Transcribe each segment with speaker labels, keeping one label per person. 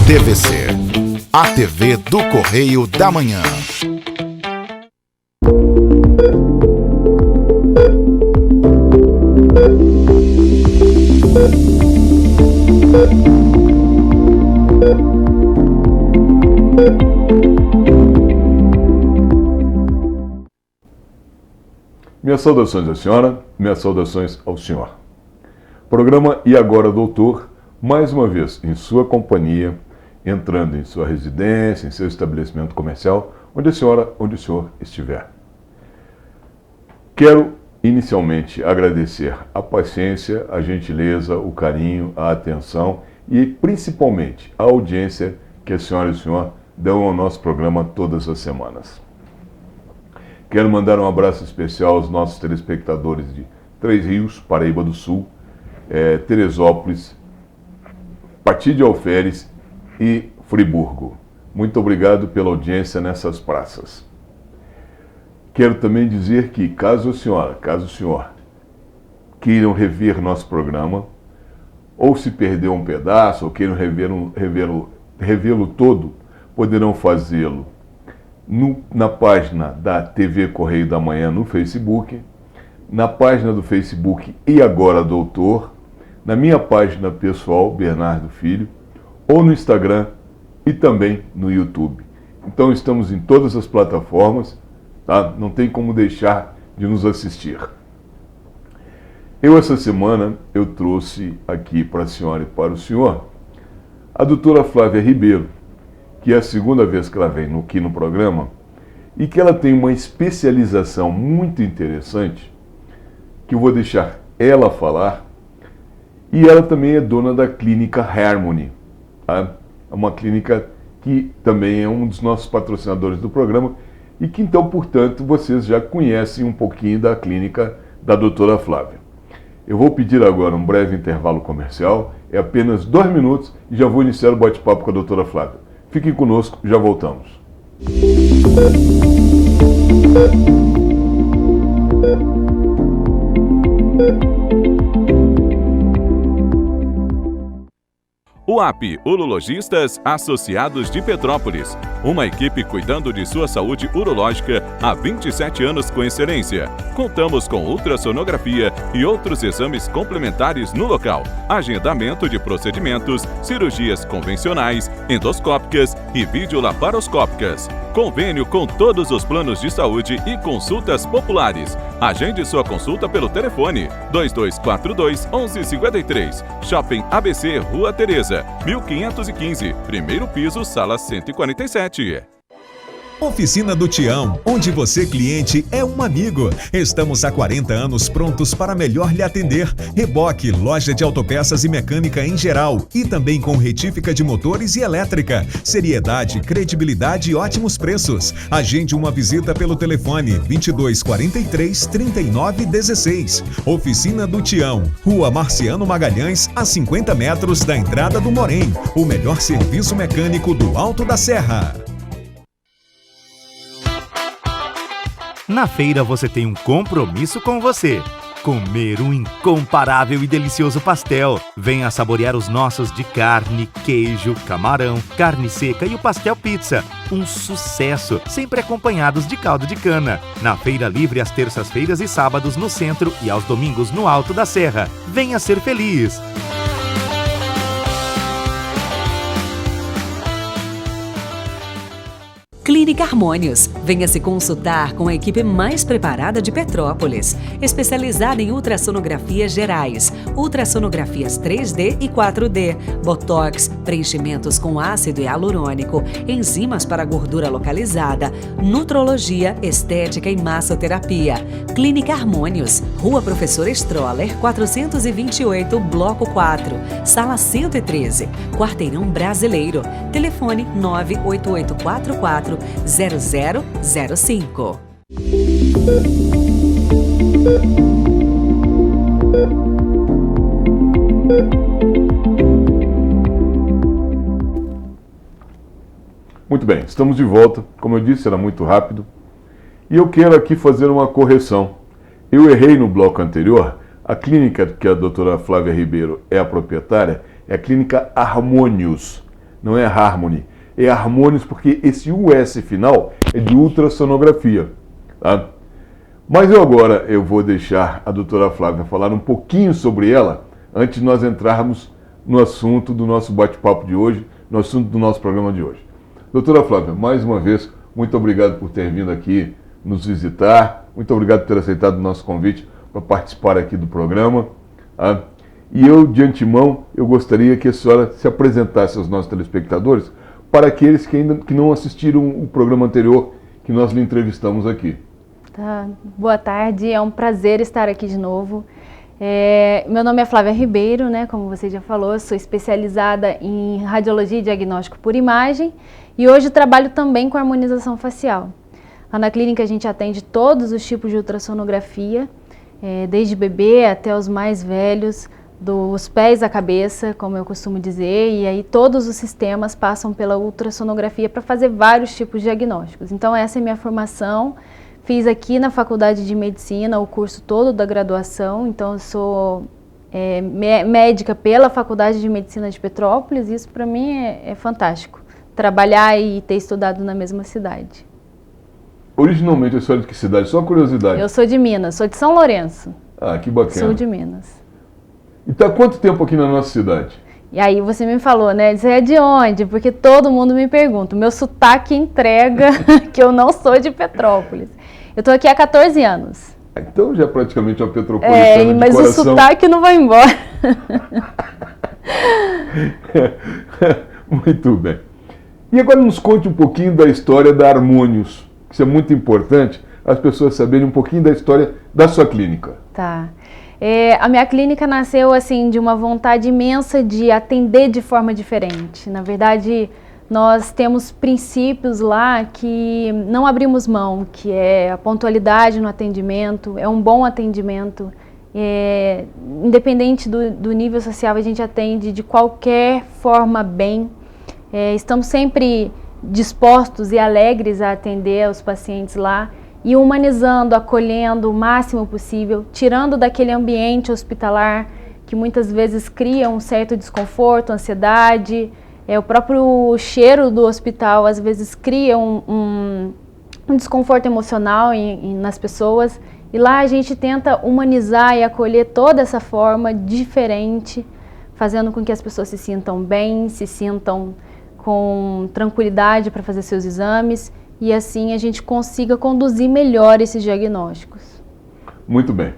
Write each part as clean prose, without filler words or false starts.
Speaker 1: TVC, a TV do Correio da Manhã.
Speaker 2: Minhas saudações à senhora, minhas saudações ao senhor. Programa E Agora, Doutor, mais uma vez em sua companhia, entrando em sua residência, em seu estabelecimento comercial, onde a senhora, onde o senhor estiver. Quero inicialmente agradecer a paciência, a gentileza, o carinho, a atenção e principalmente a audiência que a senhora e o senhor dão ao nosso programa todas as semanas. Quero mandar um abraço especial aos nossos telespectadores de Três Rios, Paraíba do Sul, Teresópolis, Pati de Alferes e Friburgo. Muito obrigado pela audiência nessas praças. Quero também dizer que, caso o senhor queiram rever nosso programa, ou se perdeu um pedaço, ou queiram revê-lo todo, poderão fazê-lo na página da TV Correio da Manhã no Facebook, na página do Facebook E Agora Doutor, na minha página pessoal, Bernardo Filho, ou no Instagram e também no YouTube. Então estamos em todas as plataformas, tá? Não tem como deixar de nos assistir. Essa semana, eu trouxe aqui para a senhora e para o senhor a doutora Flávia Ribeiro, que é a segunda vez que ela vem aqui no programa, e que ela tem uma especialização muito interessante, que eu vou deixar ela falar, e ela também é dona da clínica Harmony, tá? É uma clínica que também é um dos nossos patrocinadores do programa, e que então, portanto, vocês já conhecem um pouquinho da clínica da doutora Flávia. Eu vou pedir agora um breve intervalo comercial, é apenas 2 minutos, e já vou iniciar o bate-papo com a doutora Flávia. Fiquem conosco, já voltamos.
Speaker 3: UAP, Urologistas Associados de Petrópolis. Uma equipe cuidando de sua saúde urológica há 27 anos com excelência. Contamos com ultrassonografia e outros exames complementares no local. Agendamento de procedimentos, cirurgias convencionais, endoscópicas e videolaparoscópicas. Convênio com todos os planos de saúde e consultas populares. Agende sua consulta pelo telefone 2242-1153. Shopping ABC, Rua Tereza, 1515, primeiro piso, sala 147.
Speaker 4: Oficina do Tião, onde você, cliente, é um amigo. Estamos há 40 anos prontos para melhor lhe atender. Reboque, loja de autopeças e mecânica em geral. E também com retífica de motores e elétrica. Seriedade, credibilidade e ótimos preços. Agende uma visita pelo telefone 2243-3916. Oficina do Tião, Rua Marciano Magalhães, a 50 metros da entrada do Morém. O melhor serviço mecânico do Alto da Serra.
Speaker 5: Na feira você tem um compromisso com você. Comer um incomparável e delicioso pastel. Venha saborear os nossos de carne, queijo, camarão, carne seca e o pastel pizza. Um sucesso, sempre acompanhados de caldo de cana. Na Feira Livre às terças-feiras e sábados no centro e aos domingos no Alto da Serra. Venha ser feliz!
Speaker 6: Clínica Harmônios. Venha se consultar com a equipe mais preparada de Petrópolis, especializada em ultrassonografias gerais, ultrassonografias 3D e 4D, botox, preenchimentos com ácido hialurônico, enzimas para gordura localizada, nutrologia, estética e massoterapia. Clínica Harmônios, Rua Professor Stroller, 428, Bloco 4, Sala 113, Quarteirão Brasileiro. Telefone 98844 0005.
Speaker 2: Muito bem, estamos de volta. Como eu disse, era muito rápido. E eu quero aqui fazer uma correção. Eu errei no bloco anterior. A clínica que a doutora Flávia Ribeiro é a proprietária é a clínica Harmonius, não é Harmony. É Harmonius porque esse US final é de ultrassonografia. Tá? Mas eu vou deixar a doutora Flávia falar um pouquinho sobre ela antes de nós entrarmos no assunto do nosso bate-papo de hoje, no assunto do nosso programa de hoje. Doutora Flávia, mais uma vez, muito obrigado por ter vindo aqui nos visitar, muito obrigado por ter aceitado o nosso convite para participar aqui do programa. Tá? E eu, de antemão, eu gostaria que a senhora se apresentasse aos nossos telespectadores para aqueles que não assistiram o programa anterior que nós lhe entrevistamos aqui.
Speaker 7: Tá. Boa tarde, é um prazer estar aqui de novo. Meu nome é Flávia Ribeiro, né, como você já falou, eu sou especializada em radiologia e diagnóstico por imagem e hoje trabalho também com harmonização facial. Lá na clínica a gente atende todos os tipos de ultrassonografia, desde bebê até os mais velhos, dos pés à cabeça, como eu costumo dizer, e aí todos os sistemas passam pela ultrassonografia para fazer vários tipos de diagnósticos. Então essa é a minha formação. Fiz aqui na Faculdade de Medicina o curso todo da graduação, então eu sou médica pela Faculdade de Medicina de Petrópolis, isso para mim é fantástico, trabalhar e ter estudado na mesma cidade.
Speaker 2: Originalmente a senhora é de que cidade? Só curiosidade.
Speaker 7: Eu sou de Minas, sou de São Lourenço.
Speaker 2: Ah, que bacana.
Speaker 7: Sou de Minas.
Speaker 2: E está há quanto tempo aqui na nossa cidade?
Speaker 7: E aí você me falou, né, você é de onde? Porque todo mundo me pergunta, o meu sotaque entrega que eu não sou de Petrópolis. Eu estou aqui há 14 anos.
Speaker 2: Então já é praticamente uma petropolitana de
Speaker 7: mas
Speaker 2: coração.
Speaker 7: o sotaque não vai embora.
Speaker 2: Muito bem. E agora nos conte um pouquinho da história da Harmonius. Isso é muito importante, as pessoas saberem um pouquinho da história da sua clínica.
Speaker 7: Tá. A minha clínica nasceu assim de uma vontade imensa de atender de forma diferente. Na verdade, nós temos princípios lá que não abrimos mão, que é a pontualidade no atendimento, é um bom atendimento. Independente do nível social, a gente atende de qualquer forma bem. Estamos sempre dispostos e alegres a atender os pacientes lá e humanizando, acolhendo o máximo possível, tirando daquele ambiente hospitalar que muitas vezes cria um certo desconforto, ansiedade. O próprio cheiro do hospital às vezes cria um desconforto emocional nas pessoas e lá a gente tenta humanizar e acolher toda essa forma diferente, fazendo com que as pessoas se sintam bem, se sintam com tranquilidade para fazer seus exames e assim a gente consiga conduzir melhor esses diagnósticos.
Speaker 2: Muito bem.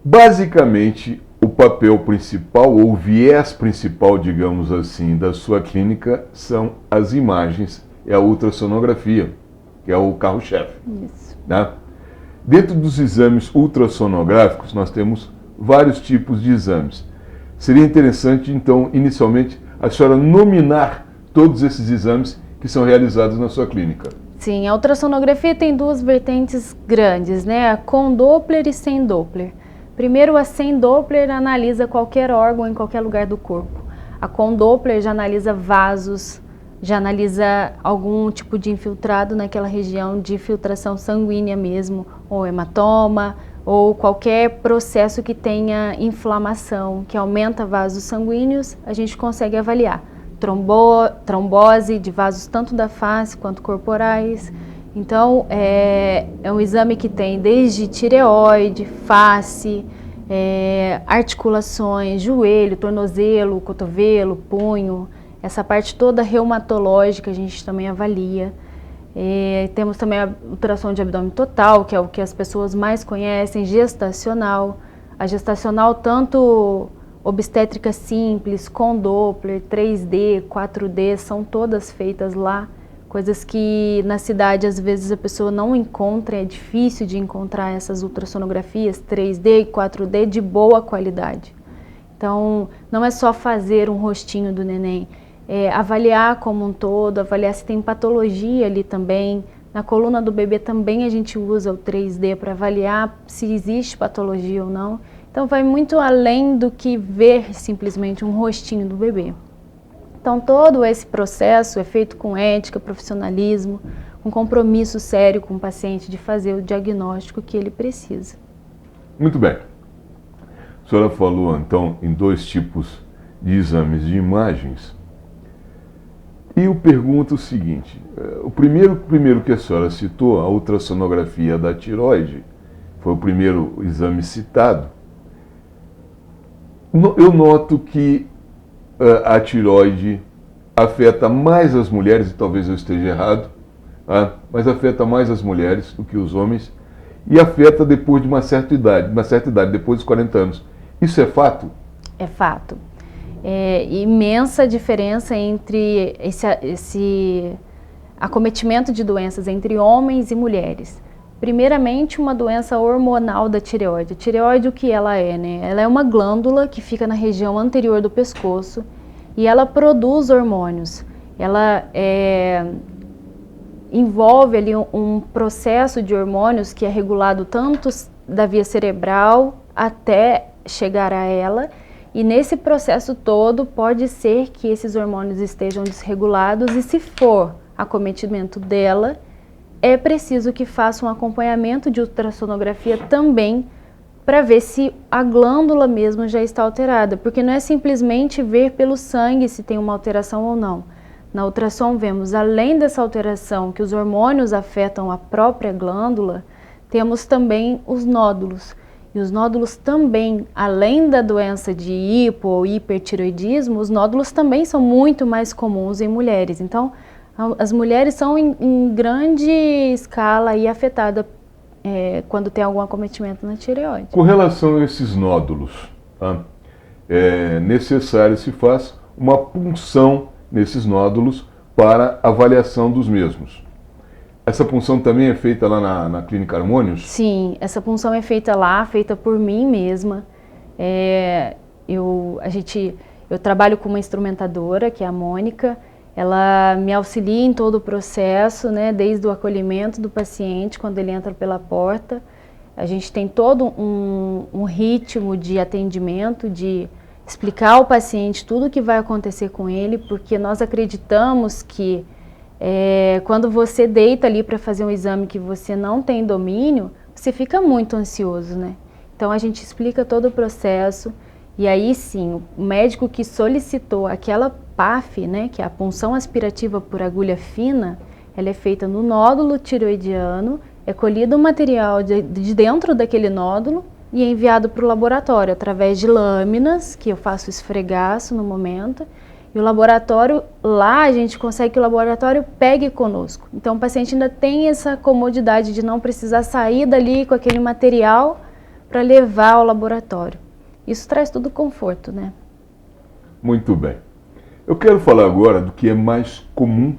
Speaker 2: Basicamente, o papel principal, ou o viés principal, digamos assim, da sua clínica são as imagens, é a ultrassonografia, que é o carro-chefe.
Speaker 7: Isso.
Speaker 2: Né? Dentro dos exames ultrassonográficos, nós temos vários tipos de exames. Seria interessante, então, inicialmente, a senhora nominar todos esses exames que são realizados na sua clínica.
Speaker 7: Sim, a ultrassonografia tem duas vertentes grandes, né? Com Doppler e sem Doppler. Primeiro, a sem Doppler analisa qualquer órgão em qualquer lugar do corpo. A com Doppler já analisa vasos, já analisa algum tipo de infiltrado naquela região de filtração sanguínea mesmo, ou hematoma, ou qualquer processo que tenha inflamação, que aumenta vasos sanguíneos, a gente consegue avaliar. Trombose de vasos tanto da face quanto corporais. Então, é um exame que tem desde tireoide, face, articulações, joelho, tornozelo, cotovelo, punho, essa parte toda reumatológica a gente também avalia. Temos também a ultrassom de abdômen total, que é o que as pessoas mais conhecem, gestacional. A gestacional, tanto obstétrica simples, com Doppler, 3D, 4D, são todas feitas lá. Coisas que na cidade às vezes a pessoa não encontra, é difícil de encontrar essas ultrassonografias 3D e 4D de boa qualidade. Então, não é só fazer um rostinho do neném, é avaliar como um todo, avaliar se tem patologia ali também. Na coluna do bebê também a gente usa o 3D para avaliar se existe patologia ou não. Então, vai muito além do que ver simplesmente um rostinho do bebê. Então, todo esse processo é feito com ética, profissionalismo, um compromisso sério com o paciente de fazer o diagnóstico que ele precisa.
Speaker 2: Muito bem. A senhora falou, então, em 2 tipos de exames de imagens. E eu pergunto o seguinte, o primeiro que a senhora citou, a ultrassonografia da tireoide, foi o primeiro exame citado. Eu noto que a tireoide afeta mais as mulheres, e talvez eu esteja errado, mas afeta mais as mulheres do que os homens, e afeta depois de uma certa idade, depois dos 40 anos. Isso é fato? É fato. É imensa diferença entre esse acometimento de doenças entre homens e mulheres. Primeiramente, uma doença hormonal da tireoide. A tireoide, o que ela é, né? Ela é uma glândula que fica na região anterior do pescoço e ela produz hormônios. Ela envolve ali um processo de hormônios que é regulado tanto da via cerebral até chegar a ela. E nesse processo todo, pode ser que esses hormônios estejam desregulados e, se for acometimento dela, é preciso que faça um acompanhamento de ultrassonografia também para ver se a glândula mesmo já está alterada, porque não é simplesmente ver pelo sangue se tem uma alteração ou não. Na ultrassom vemos, além dessa alteração que os hormônios afetam a própria glândula, temos também os nódulos. E os nódulos também, além da doença de hipo ou hipertiroidismo, os nódulos também são muito mais comuns em mulheres. Então, as mulheres são em grande escala aí afetadas quando tem algum acometimento na tireoide. Com relação a esses nódulos, é necessário se faz uma punção nesses nódulos para avaliação dos mesmos. Essa punção também é feita lá na Clínica Harmônios? Sim, essa punção é feita lá, feita por mim mesma. Eu trabalho com uma instrumentadora, que é a Mônica. Ela me auxilia em todo o processo, né, desde o acolhimento do paciente, quando ele entra pela porta. A gente tem todo um ritmo de atendimento, de explicar ao paciente tudo o que vai acontecer com ele, porque nós acreditamos que quando você deita ali para fazer um exame que você não tem domínio, você fica muito ansioso, né? Então a gente explica todo o processo e aí sim, o médico que solicitou aquela PAF, né, que é a punção aspirativa por agulha fina, ela é feita no nódulo tireoidiano, é colhido o material de dentro daquele nódulo e é enviado para o laboratório através de lâminas, que eu faço esfregaço no momento. E o laboratório, lá a gente consegue que o laboratório pegue conosco. Então o paciente ainda tem essa comodidade de não precisar sair dali com aquele material para levar ao laboratório. Isso traz todo conforto, né? Muito bem. Eu quero falar agora do que é mais comum,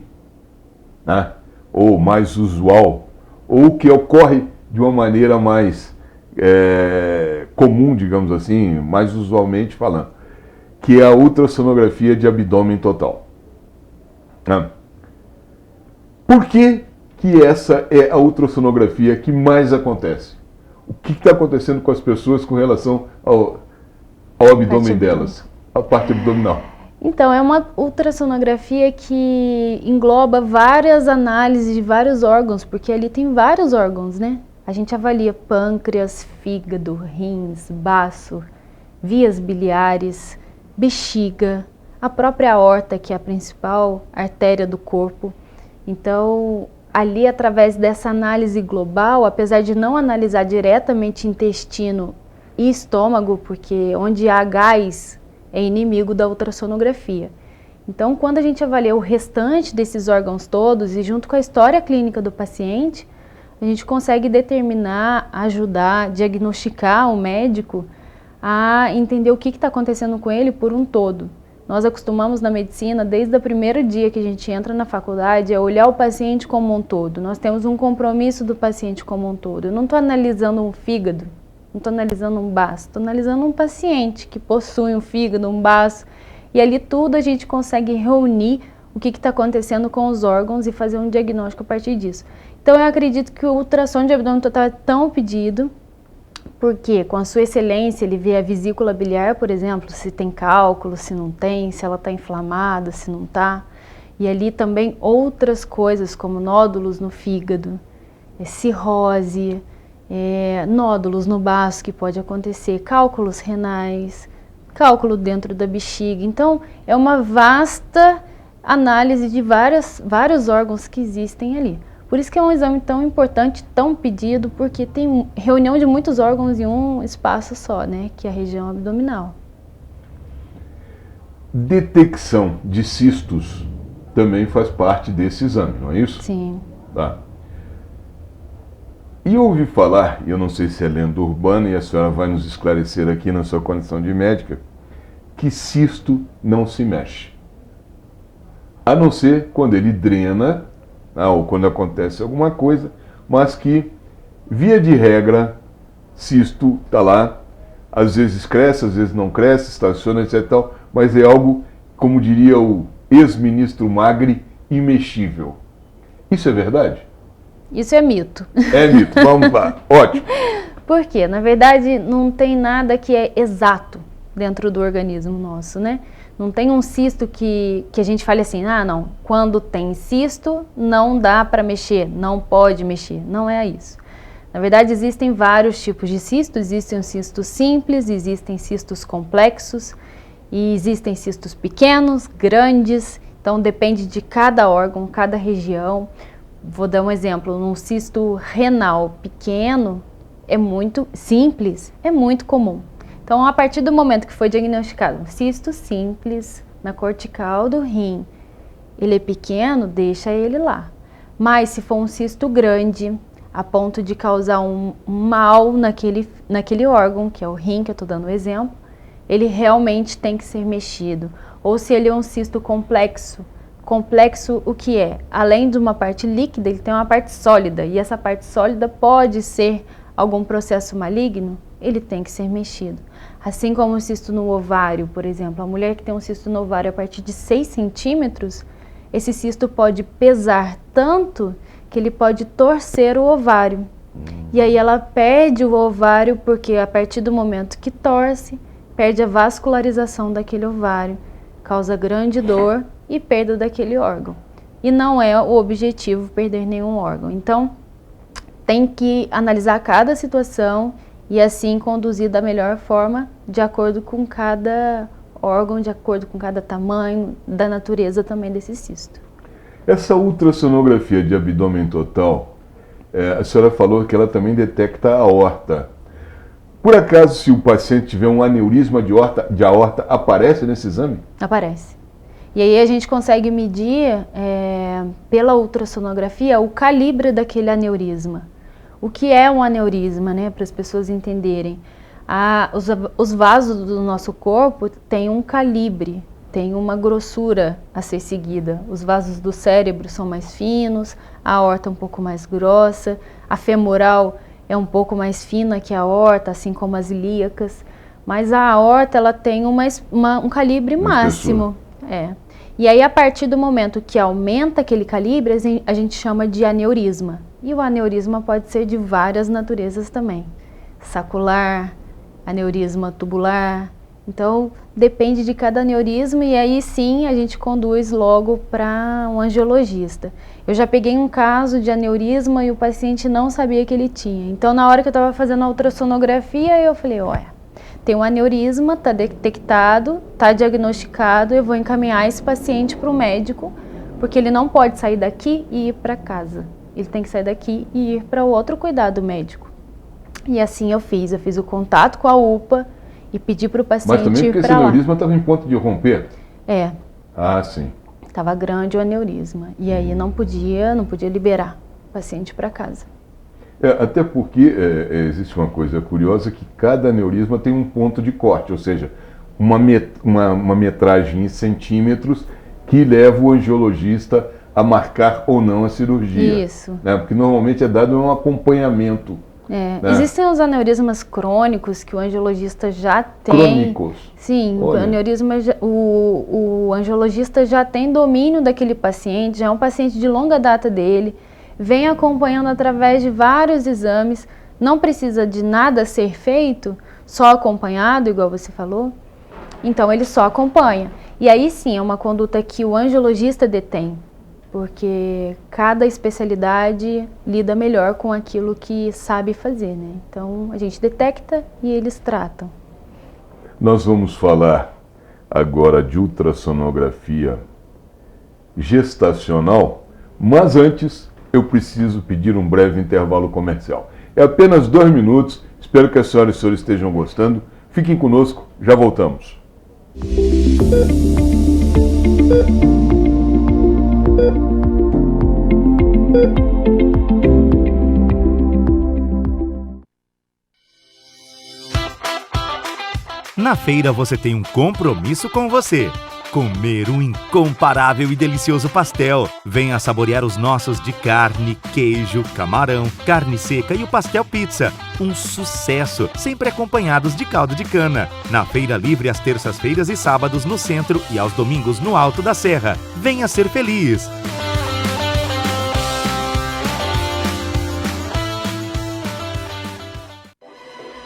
Speaker 2: né? Ou mais usual, ou que ocorre de uma maneira mais comum, digamos assim, mais usualmente falando, que é a ultrassonografia de abdômen total. Por que essa é a ultrassonografia que mais acontece? O que está acontecendo com as pessoas com relação ao abdômen delas, a parte abdominal? Então, é uma ultrassonografia que engloba várias análises de vários órgãos, porque ali tem vários órgãos, né? A gente avalia pâncreas, fígado, rins, baço, vias biliares, bexiga, a própria aorta, que é a principal artéria do corpo. Então, ali, através dessa análise global, apesar de não analisar diretamente intestino e estômago, porque onde há gás é inimigo da ultrassonografia. Então, quando a gente avalia o restante desses órgãos todos e junto com a história clínica do paciente, a gente consegue determinar, ajudar, diagnosticar o médico a entender o que está acontecendo com ele por um todo. Nós acostumamos na medicina, desde o primeiro dia que a gente entra na faculdade, a olhar o paciente como um todo. Nós temos um compromisso do paciente como um todo. Eu não estou analisando um fígado, não estou analisando um baço, estou analisando um paciente que possui um fígado, um baço. E ali tudo a gente consegue reunir o que está acontecendo com os órgãos e fazer um diagnóstico a partir disso. Então eu acredito que o ultrassom de abdômen total é tão pedido, porque com a sua excelência ele vê a vesícula biliar, por exemplo, se tem cálculo, se não tem, se ela está inflamada, se não está.
Speaker 7: E ali também outras coisas, como nódulos no fígado, cirrose, nódulos no baço que pode acontecer, cálculos renais, cálculo dentro da bexiga. Então, é uma vasta análise de vários órgãos que existem ali. Por isso que é um exame tão importante, tão pedido, porque tem reunião de muitos órgãos em um espaço só, né, que é a região abdominal.
Speaker 2: Detecção de cistos também faz parte desse exame, não é isso?
Speaker 7: Sim.
Speaker 2: Tá. E eu ouvi falar, eu não sei se é lenda urbana, e a senhora vai nos esclarecer aqui na sua condição de médica, que cisto não se mexe. A não ser quando ele drena, ou quando acontece alguma coisa, mas que, via de regra, cisto está lá, às vezes cresce, às vezes não cresce, estaciona, etc. Tal, mas é algo, como diria o ex-ministro Magri, imexível. Isso é verdade?
Speaker 7: Isso é mito.
Speaker 2: É mito, vamos lá, ótimo.
Speaker 7: Por quê? Na verdade, não tem nada que é exato dentro do organismo nosso, né? Não tem um cisto que a gente fale assim, não, quando tem cisto não dá para mexer, não pode mexer, não é isso. Na verdade, existem vários tipos de cistos, existem cistos simples, existem cistos complexos, e existem cistos pequenos, grandes, então depende de cada órgão, cada região. Vou dar um exemplo, num cisto renal pequeno, é muito simples, é muito comum. Então, a partir do momento que foi diagnosticado um cisto simples na cortical do rim, ele é pequeno, deixa ele lá. Mas se for um cisto grande, a ponto de causar um mal naquele órgão, que é o rim, que eu estou dando o exemplo, ele realmente tem que ser mexido. Ou se ele é um cisto complexo, o que é? Além de uma parte líquida, ele tem uma parte sólida, e essa parte sólida pode ser algum processo maligno, ele tem que ser mexido. Assim como o cisto no ovário, por exemplo, a mulher que tem um cisto no ovário a partir de 6 centímetros, esse cisto pode pesar tanto que ele pode torcer o ovário. E aí ela perde o ovário porque a partir do momento que torce, perde a vascularização daquele ovário, causa grande dor e perda daquele órgão. E não é o objetivo perder nenhum órgão. Então, tem que analisar cada situação e assim conduzir da melhor forma, de acordo com cada órgão, de acordo com cada tamanho, da natureza também desse cisto.
Speaker 2: Essa ultrassonografia de abdômen total, a senhora falou que ela também detecta a aorta. Por acaso, se o paciente tiver um aneurisma de aorta, aparece nesse exame? Aparece.
Speaker 7: E aí a gente consegue medir, pela ultrassonografia, o calibre daquele aneurisma. O que é um aneurisma, né, para as pessoas entenderem? Os vasos do nosso corpo têm um calibre, tem uma grossura a ser seguida. Os vasos do cérebro são mais finos, a aorta é um pouco mais grossa, a femoral é um pouco mais fina que a aorta, assim como as ilíacas, mas a aorta ela tem um calibre máximo. E aí, a partir do momento que aumenta aquele calibre, a gente chama de aneurisma. E o aneurisma pode ser de várias naturezas também. Sacular, aneurisma tubular. Então, depende de cada aneurisma e aí sim a gente conduz logo para um angiologista. Eu já peguei um caso de aneurisma e o paciente não sabia que ele tinha. Então, na hora que eu estava fazendo a ultrassonografia, eu falei, olha, tem um aneurisma, está detectado, está diagnosticado, eu vou encaminhar esse paciente para o médico, porque ele não pode sair daqui e ir para casa. Ele tem que sair daqui e ir para outro cuidado médico. E assim eu fiz o contato com a UPA e pedi para o paciente ir para lá.
Speaker 2: Mas também porque esse aneurisma estava em ponto de romper? Ah, sim.
Speaker 7: Estava grande o aneurisma. E aí não podia liberar o paciente para casa.
Speaker 2: Até porque existe uma coisa curiosa que cada aneurisma tem um ponto de corte, ou seja, uma metragem em centímetros que leva o angiologista a marcar ou não a cirurgia.
Speaker 7: Isso.
Speaker 2: Né? Porque normalmente é dado um acompanhamento. Né?
Speaker 7: Existem os aneurismas crônicos que o angiologista já tem.
Speaker 2: Crônicos?
Speaker 7: Sim, o angiologista já tem domínio daquele paciente, já é um paciente de longa data dele, vem acompanhando através de vários exames, não precisa de nada ser feito, só acompanhado, igual você falou. Então ele só acompanha. E aí sim, é uma conduta que o angiologista detém, porque cada especialidade lida melhor com aquilo que sabe fazer, né? Então a gente detecta e eles tratam.
Speaker 2: Nós vamos falar agora de ultrassonografia gestacional, mas antes eu preciso pedir um breve intervalo comercial. É apenas 2 minutos, espero que as senhoras e senhores estejam gostando. Fiquem conosco, já voltamos.
Speaker 5: Na feira você tem um compromisso com você. Comer um incomparável e delicioso pastel. Venha saborear os nossos de carne, queijo, camarão, carne seca e o pastel pizza. Um sucesso, sempre acompanhados de caldo de cana. Na Feira Livre às terças-feiras e sábados no centro e aos domingos no Alto da Serra. Venha ser feliz!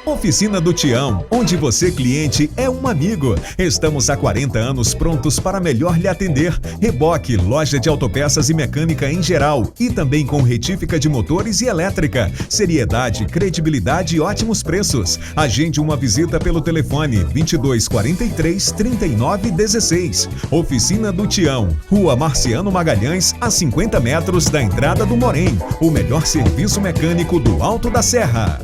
Speaker 4: Oficina do Tião, onde você, cliente, é um amigo. Estamos há 40 anos prontos para melhor lhe atender. Reboque, loja de autopeças e mecânica em geral. E também com retífica de motores e elétrica. Seriedade, credibilidade e ótimos preços. Agende uma visita pelo telefone 2243 3916. Oficina do Tião, Rua Marciano Magalhães, a 50 metros da entrada do Morém. O melhor serviço mecânico do Alto da Serra.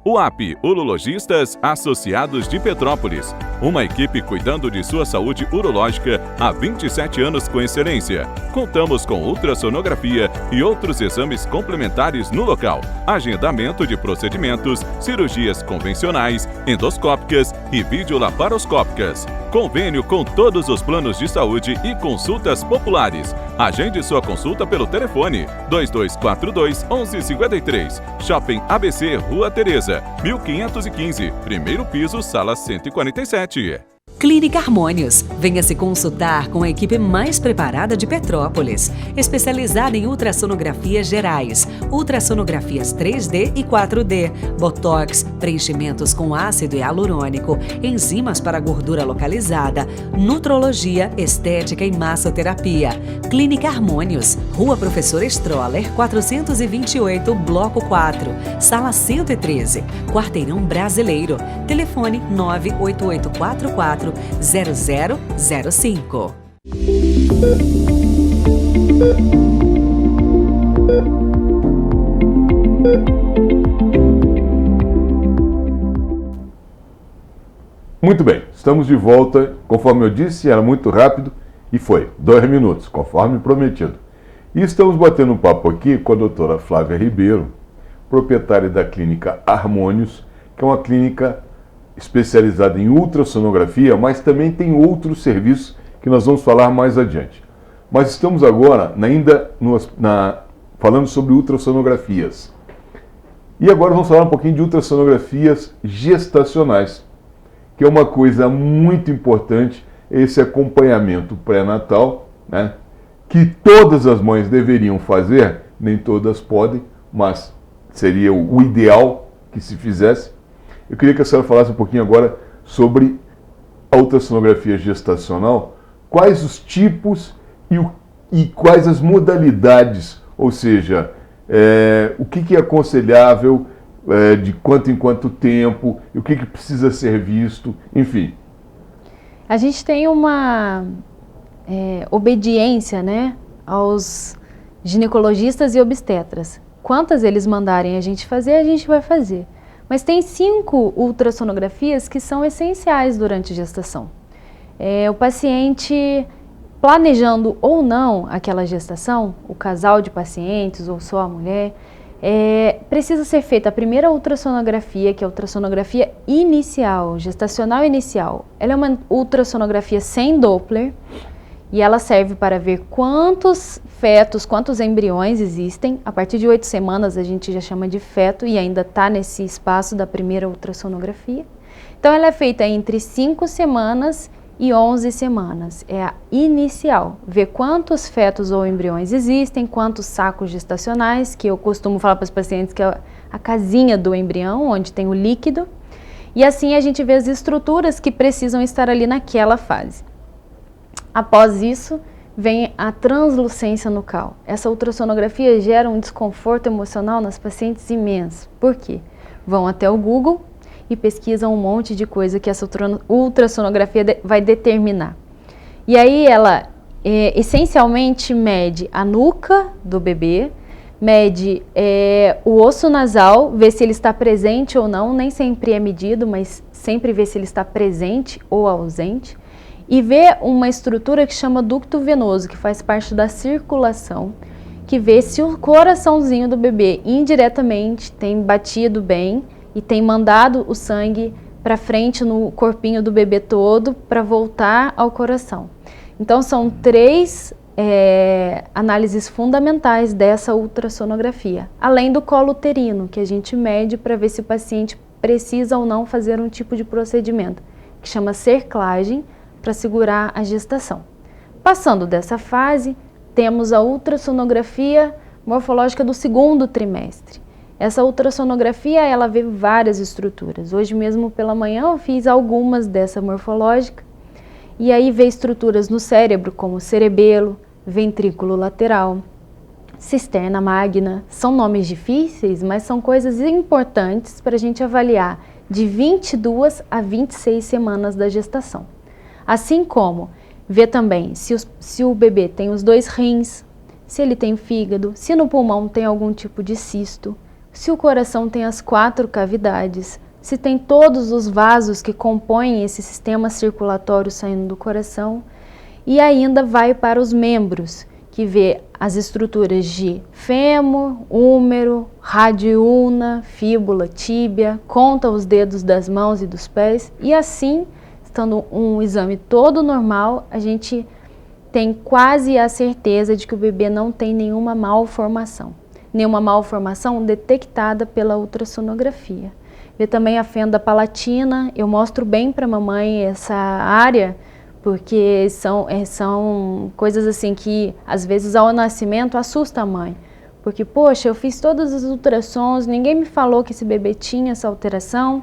Speaker 3: UAP, Urologistas Associados de Petrópolis. Uma equipe cuidando de sua saúde urológica há 27 anos com excelência. Contamos com ultrassonografia e outros exames complementares no local. Agendamento de procedimentos, cirurgias convencionais, endoscópicas e videolaparoscópicas. Convênio com todos os planos de saúde e consultas populares. Agende sua consulta pelo telefone 2242-1153. Shopping ABC, Rua Tereza, 1515, primeiro piso, sala 147.
Speaker 6: Clínica Harmônios. Venha se consultar com a equipe mais preparada de Petrópolis, especializada em ultrassonografias gerais, ultrassonografias 3D e 4D, botox, preenchimentos com ácido hialurônico, enzimas para gordura localizada, nutrologia, estética e massoterapia. Clínica Harmônios, Rua Professor Stroller, 428, Bloco 4, Sala 113, Quarteirão Brasileiro. Telefone 98844 0005.
Speaker 2: Muito bem, estamos de volta. Conforme eu disse, era muito rápido e foi 2 minutos, conforme prometido. E estamos batendo um papo aqui com a doutora Flávia Ribeiro, proprietária da clínica Harmônios, que é uma clínica especializada em ultrassonografia, mas também tem outros serviços que nós vamos falar mais adiante. Mas estamos agora ainda falando sobre ultrassonografias. E agora vamos falar um pouquinho de ultrassonografias gestacionais, que é uma coisa muito importante, esse acompanhamento pré-natal, né, que todas as mães deveriam fazer, nem todas podem, mas seria o ideal que se fizesse. Eu queria que a senhora falasse um pouquinho agora sobre a ultrassonografia gestacional, quais os tipos e quais as modalidades, ou seja, o que é aconselhável, de quanto em quanto tempo, e o que precisa ser visto, enfim.
Speaker 7: A gente tem uma obediência, né, aos ginecologistas e obstetras. Quantas eles mandarem a gente vai fazer. Mas tem 5 ultrassonografias que são essenciais durante a gestação. O paciente, planejando ou não aquela gestação, o casal de pacientes ou só a mulher, precisa ser feita a primeira ultrassonografia, que é a ultrassonografia inicial, gestacional inicial. Ela é uma ultrassonografia sem Doppler e ela serve para ver quantos fetos, quantos embriões existem. A partir de 8 semanas a gente já chama de feto e ainda está nesse espaço da primeira ultrassonografia. Então ela é feita entre 5 semanas e 11 semanas. É a inicial, ver quantos fetos ou embriões existem, quantos sacos gestacionais, que eu costumo falar para os pacientes que é a casinha do embrião, onde tem o líquido. E assim a gente vê as estruturas que precisam estar ali naquela fase. Após isso, vem a translucência nucal. Essa ultrassonografia gera um desconforto emocional nas pacientes imenso. Por quê? Vão até o Google e pesquisam um monte de coisa que essa ultrassonografia vai determinar. E aí ela essencialmente mede a nuca do bebê, mede o osso nasal, vê se ele está presente ou não, nem sempre é medido, mas sempre vê se ele está presente ou ausente. E vê uma estrutura que chama ducto venoso, que faz parte da circulação, que vê se o coraçãozinho do bebê indiretamente tem batido bem e tem mandado o sangue para frente no corpinho do bebê todo para voltar ao coração. Então são 3 análises fundamentais dessa ultrassonografia, além do colo uterino, que a gente mede para ver se o paciente precisa ou não fazer um tipo de procedimento, que chama cerclagem, para segurar a gestação. Passando dessa fase, temos a ultrassonografia morfológica do 2º trimestre. Essa ultrassonografia, ela vê várias estruturas. Hoje mesmo pela manhã eu fiz algumas dessa morfológica, e aí vê estruturas no cérebro, como cerebelo, ventrículo lateral, cisterna magna. São nomes difíceis, mas são coisas importantes para a gente avaliar de 22 a 26 semanas da gestação. Assim como ver também se o bebê tem os 2 rins, se ele tem fígado, se no pulmão tem algum tipo de cisto, se o coração tem as 4 cavidades, se tem todos os vasos que compõem esse sistema circulatório saindo do coração, e ainda vai para os membros, que vê as estruturas de fêmur, úmero, radiúna, fíbula, tíbia, conta os dedos das mãos e dos pés, e assim, estando um exame todo normal, a gente tem quase a certeza de que o bebê não tem nenhuma malformação detectada pela ultrassonografia. Vê também a fenda palatina. Eu mostro bem para a mamãe essa área, porque são coisas assim que às vezes ao nascimento assusta a mãe, porque poxa, eu fiz todos os ultrassons, ninguém me falou que esse bebê tinha essa alteração,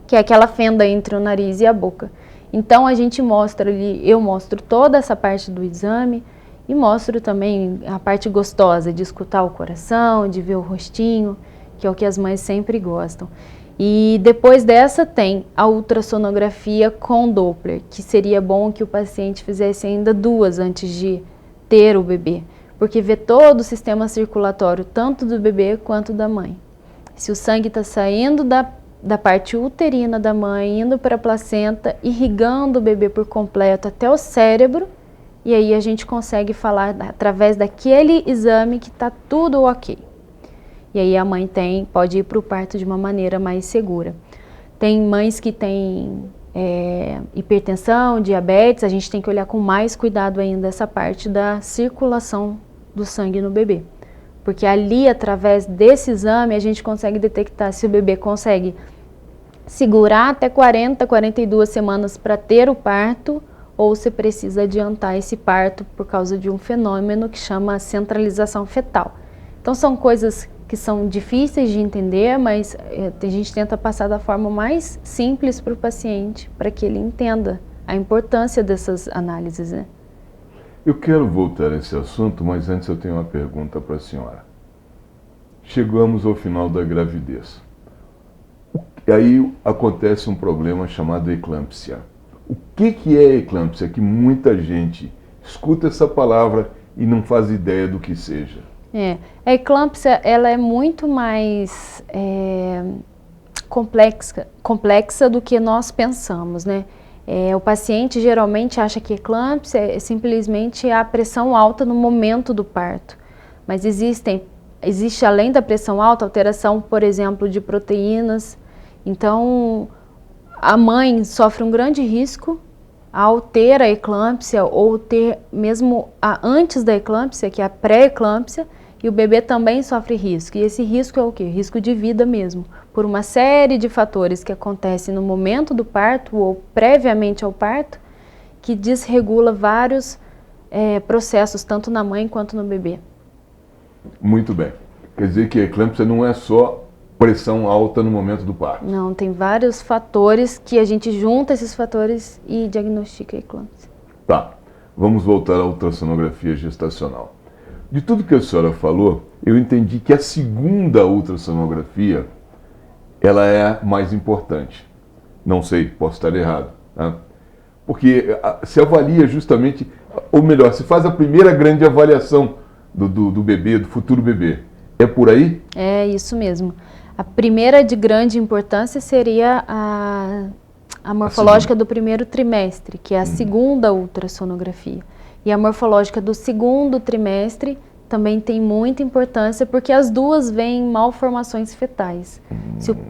Speaker 7: que é aquela fenda entre o nariz e a boca. Então a gente mostra ali, eu mostro toda essa parte do exame e mostro também a parte gostosa de escutar o coração, de ver o rostinho, que é o que as mães sempre gostam. E depois dessa tem a ultrassonografia com Doppler, que seria bom que o paciente fizesse ainda 2 antes de ter o bebê, porque vê todo o sistema circulatório, tanto do bebê quanto da mãe. Se o sangue está saindo da parte uterina da mãe, indo para a placenta, irrigando o bebê por completo até o cérebro, e aí a gente consegue falar através daquele exame que está tudo ok. E aí a mãe pode ir para o parto de uma maneira mais segura. Tem mães que têm hipertensão, diabetes, a gente tem que olhar com mais cuidado ainda essa parte da circulação do sangue no bebê. Porque ali, através desse exame, a gente consegue detectar se o bebê consegue segurar até 40, 42 semanas para ter o parto, ou se precisa adiantar esse parto por causa de um fenômeno que chama centralização fetal. Então são coisas que são difíceis de entender, mas a gente tenta passar da forma mais simples para o paciente, para que ele entenda a importância dessas análises, né?
Speaker 2: Eu quero voltar a esse assunto, mas antes eu tenho uma pergunta para a senhora. Chegamos ao final da gravidez. E aí acontece um problema chamado eclâmpsia. O que é eclâmpsia? Que muita gente escuta essa palavra e não faz ideia do que seja.
Speaker 7: A eclâmpsia, ela é muito mais complexa do que nós pensamos, né? O paciente geralmente acha que eclâmpsia é simplesmente a pressão alta no momento do parto. Mas existe além da pressão alta, alteração, por exemplo, de proteínas. Então, a mãe sofre um grande risco ao ter a eclâmpsia ou ter mesmo antes da eclâmpsia, que é a pré-eclâmpsia, e o bebê também sofre risco. E esse risco é o quê? Risco de vida mesmo, por uma série de fatores que acontecem no momento do parto ou previamente ao parto, que desregula vários processos, tanto na mãe quanto no bebê.
Speaker 2: Muito bem. Quer dizer que a eclâmpsia não é só pressão alta no momento do parto.
Speaker 7: Não, tem vários fatores que a gente junta esses fatores e diagnostica a eclâmpsia.
Speaker 2: Tá. vamos voltar à ultrassonografia gestacional. De tudo que a senhora falou, eu entendi que a segunda ultrassonografia, ela é a mais importante. Não sei, posso estar errado, tá? Porque se avalia justamente, ou melhor, se faz a primeira grande avaliação do bebê, do futuro bebê. É por aí?
Speaker 7: É isso mesmo. A primeira de grande importância seria a morfológica do primeiro trimestre, que é a segunda ultrassonografia. E a morfológica do segundo trimestre também tem muita importância, porque as duas veem malformações fetais.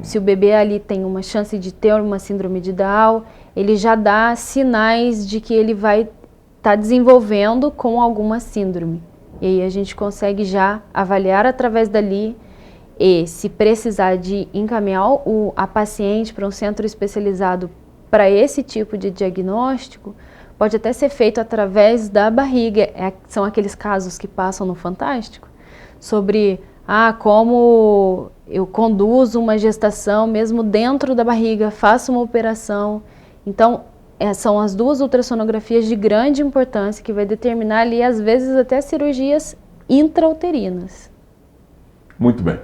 Speaker 7: Se o bebê ali tem uma chance de ter uma síndrome de Down, ele já dá sinais de que ele vai estar desenvolvendo com alguma síndrome. E aí a gente consegue já avaliar através dali e, se precisar de encaminhar a paciente para um centro especializado para esse tipo de diagnóstico, pode até ser feito através da barriga. São aqueles casos que passam no Fantástico, sobre como eu conduzo uma gestação mesmo dentro da barriga, faço uma operação. Então, são as duas ultrassonografias de grande importância que vai determinar ali, às vezes, até cirurgias intrauterinas.
Speaker 2: Muito bem.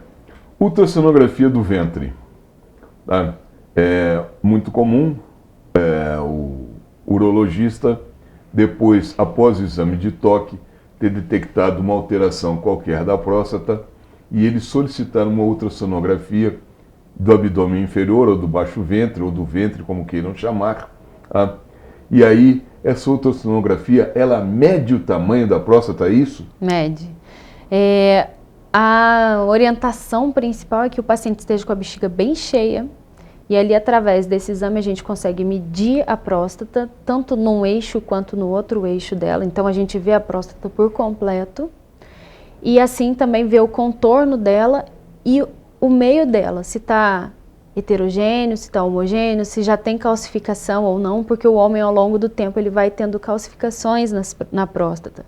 Speaker 2: Ultrassonografia do ventre. Tá? É muito comum o urologista, depois, após o exame de toque, ter detectado uma alteração qualquer da próstata e ele solicitar uma ultrassonografia do abdômen inferior, ou do baixo ventre, ou do ventre, como queiram chamar. Tá? E aí, essa ultrassonografia, ela mede o tamanho da próstata, é isso?
Speaker 7: Mede. A orientação principal é que o paciente esteja com a bexiga bem cheia, e ali, através desse exame, a gente consegue medir a próstata, tanto num eixo quanto no outro eixo dela. Então, a gente vê a próstata por completo. E assim também vê o contorno dela e o meio dela, se está heterogêneo, se está homogêneo, se já tem calcificação ou não, porque o homem, ao longo do tempo, ele vai tendo calcificações na próstata,